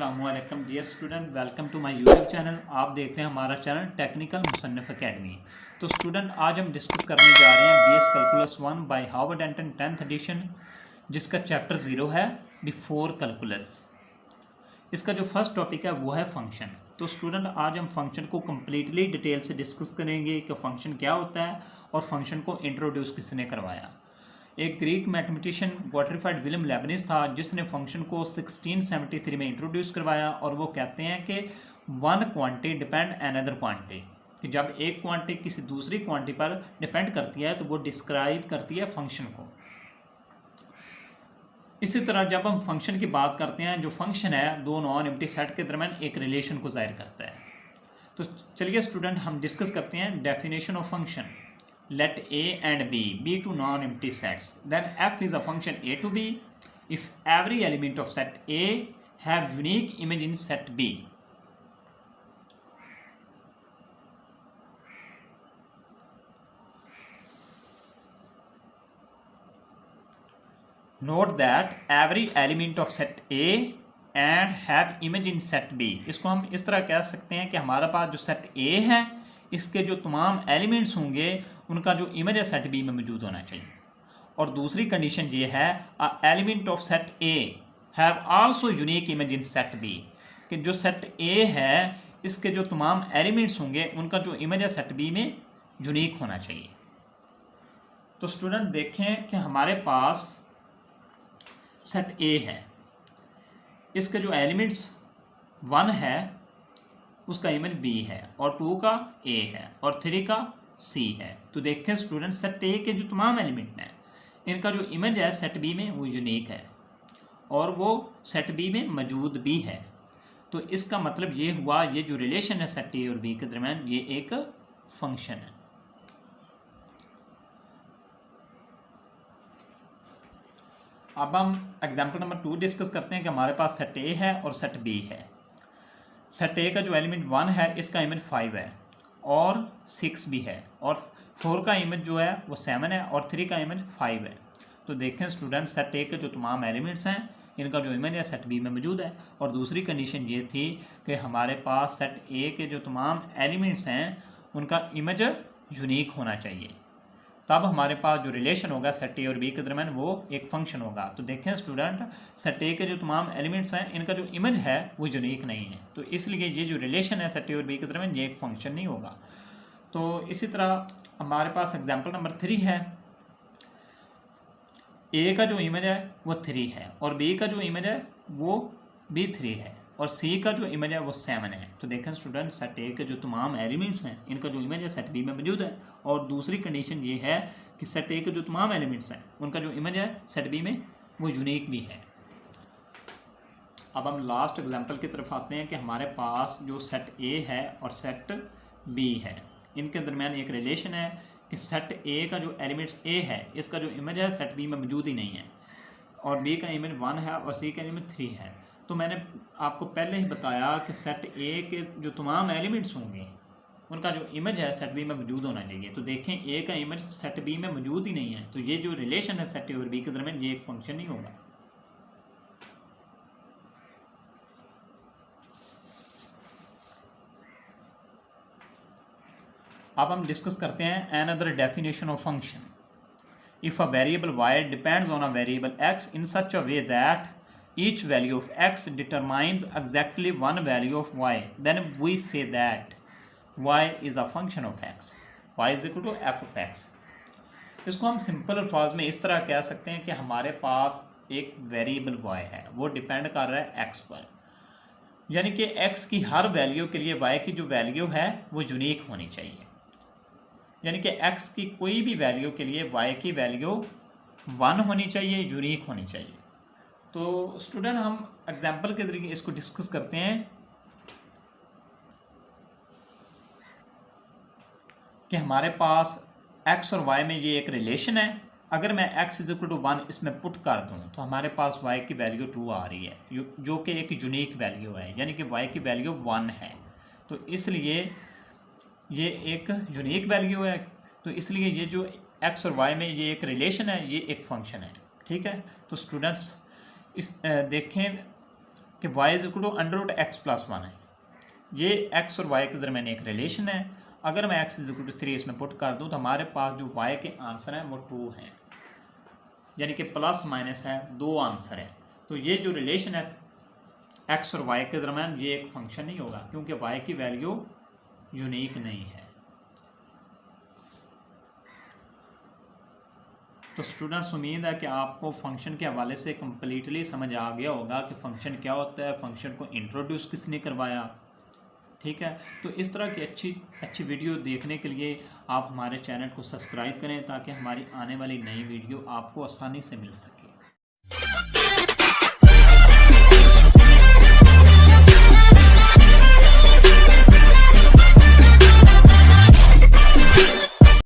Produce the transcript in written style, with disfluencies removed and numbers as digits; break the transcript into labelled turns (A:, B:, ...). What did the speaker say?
A: अस्सलामुअलैकुम dear student, welcome to my YouTube channel. आप देख रहे हैं हमारा चैनल टेक्निकल मुसन्नफ़ एकेडमी। तो स्टूडेंट, आज हम डिस्कस करने जा रहे हैं BS calculus 1 by Howard Anton 10th edition, जिसका चैप्टर 0 है बिफोर कैलकुलस। इसका जो फर्स्ट टॉपिक है वो है फंक्शन। तो स्टूडेंट, आज हम फंक्शन को कम्प्लीटली डिटेल से डिस्कस करेंगे कि फंक्शन क्या होता है और फंक्शन को इंट्रोड्यूस किसने करवाया। एक ग्रीक मैथमेटिशियन गॉटफ्रीड विलियम लेबनिज़ था जिसने फंक्शन को 1673 में इंट्रोड्यूस करवाया। और वो कहते हैं कि one quantity depend another quantity, कि जब एक क्वांटिटी किसी दूसरी क्वांटिटी पर डिपेंड करती है तो वो डिस्क्राइब करती है फंक्शन को। इसी तरह जब हम फंक्शन की बात करते हैं, जो फंक्शन है दो नॉन एम्प्टी सेट के दरमियान एक रिलेशन को जाहिर करता है। तो चलिए स्टूडेंट, हम डिस्कस करते हैं definition of function. Let a and b be two non-empty sets. Then f is a function a to b if every element of set A have unique image in set B. Note that every element of set A and have image in set B. इसको हम इस तरह कह सकते हैं कि हमारे पास जो सेट A है, इसके जो तमाम एलिमेंट्स होंगे उनका जो इमेज है सेट बी में मौजूद होना चाहिए। और दूसरी कंडीशन ये है element of set A have also unique image in set B, कि जो सेट ए है इसके जो तमाम एलिमेंट्स होंगे उनका जो इमेज है सेट बी में यूनिक होना चाहिए। तो स्टूडेंट देखें कि हमारे पास सेट ए है, इसके जो एलिमेंट्स 1 है उसका इमेज बी है, और 2 का ए है, और 3 का सी है। तो देखें स्टूडेंट, सेट ए के जो तमाम एलिमेंट हैं इनका जो इमेज है सेट बी में वो यूनिक है और वो सेट बी में मौजूद भी है। तो इसका मतलब ये हुआ, ये जो रिलेशन है सेट ए और बी के दरमियान, ये एक फंक्शन है। अब हम एग्जाम्पल नंबर 2 डिस्कस करते हैं कि हमारे पास सेट ए है और सेट बी है। सेट ए का जो एलिमेंट 1 है इसका इमेज 5 है और 6 भी है, और 4 का इमेज जो है वो 7 है, और 3 का इमेज 5 है। तो देखें स्टूडेंट, सेट ए के जो तमाम एलिमेंट्स हैं इनका जो इमेज है सेट बी में मौजूद है। और दूसरी कंडीशन ये थी कि हमारे पास सेट ए के जो तमाम एलिमेंट्स हैं उनका इमेज यूनिक होना चाहिए, तब हमारे पास जो रिलेशन होगा सेट ए और बी के दरमियान वो एक फंक्शन होगा। तो देखें स्टूडेंट, सेट ए के जो तमाम एलिमेंट्स हैं इनका जो इमेज है वो यूनिक नहीं है, तो इसलिए ये जो रिलेशन है सेट ए और बी के दरमियान ये एक फंक्शन नहीं होगा। तो इसी तरह हमारे पास एग्जांपल नंबर 3 है। ए का जो इमेज है वो 3 है, और बी का जो इमेज है वो भी 3 है, और सी का जो इमेज है वो 7 है। तो देखें स्टूडेंट, सेट ए के जो तमाम एलिमेंट्स हैं इनका जो इमेज है सेट बी में मौजूद है, और दूसरी कंडीशन ये है कि सेट ए के जो तमाम एलिमेंट्स हैं उनका जो इमेज है सेट बी में वो यूनिक भी है। अब हम लास्ट एग्जांपल की तरफ आते हैं कि हमारे पास जो सेट ए है और सेट बी है, इनके दरमियान एक रिलेशन है कि सेट ए का जो एलिमेंट्स ए है इसका जो इमेज है सेट बी में मौजूद ही नहीं है, और बी का इमेज 1 है और सी का इमेज 3 है। तो मैंने आपको पहले ही बताया कि सेट ए के जो तमाम एलिमेंट्स होंगे उनका जो इमेज है सेट बी में मौजूद होना चाहिए। तो देखें, ए का इमेज सेट बी में मौजूद ही नहीं है, तो ये जो रिलेशन है सेट ए और बी के दरमियान ये एक फंक्शन नहीं होगा। अब हम डिस्कस करते हैं another definition of function. If a variable y depends on a variable x in such a way that each value of x determines exactly one value of y, then we say that y is a function of x, y is equal to f of x। इसको हम simple अल्फाज में इस तरह कह सकते हैं कि हमारे पास एक वेरिएबल y है, वो डिपेंड कर रहा है x पर, यानी कि x की हर वैल्यू के लिए y की जो वैल्यू है वो यूनिक होनी चाहिए, यानी कि x की कोई भी वैल्यू के लिए y की वैल्यू 1 होनी चाहिए, यूनिक होनी चाहिए। तो स्टूडेंट, हम एग्जाम्पल के जरिए इसको डिस्कस करते हैं कि हमारे पास x और y में ये एक रिलेशन है। अगर मैं x इज इक्वल टू 1 इसमें पुट कर दूं तो हमारे पास y की वैल्यू 2 आ रही है, जो कि एक यूनिक वैल्यू है, यानी कि y की वैल्यू 1 है। तो इसलिए ये एक यूनिक वैल्यू है, तो इसलिए ये जो x और y में ये एक रिलेशन है, ये एक फंक्शन है। ठीक है, तो स्टूडेंट्स इस देखें कि y is equal to under root x plus 1 है। ये x और y के दरमियान एक रिलेशन है। अगर मैं x इज इक्वल टू 3 इसमें पुट कर दूं तो हमारे पास जो y के आंसर हैं वो 2 हैं, यानी कि प्लस माइनस है, 2 आंसर है। तो ये जो रिलेशन है x और y के दरमियान ये एक फंक्शन नहीं होगा, क्योंकि y की वैल्यू यूनिक नहीं है। तो स्टूडेंट्स, उम्मीद है कि आपको फंक्शन के हवाले से कम्प्लीटली समझ आ गया होगा कि फ़ंक्शन क्या होता है, फंक्शन को इंट्रोड्यूस किसने करवाया। ठीक है, तो इस तरह की अच्छी वीडियो देखने के लिए आप हमारे चैनल को सब्सक्राइब करें ताकि हमारी आने वाली नई वीडियो आपको आसानी से मिल सके।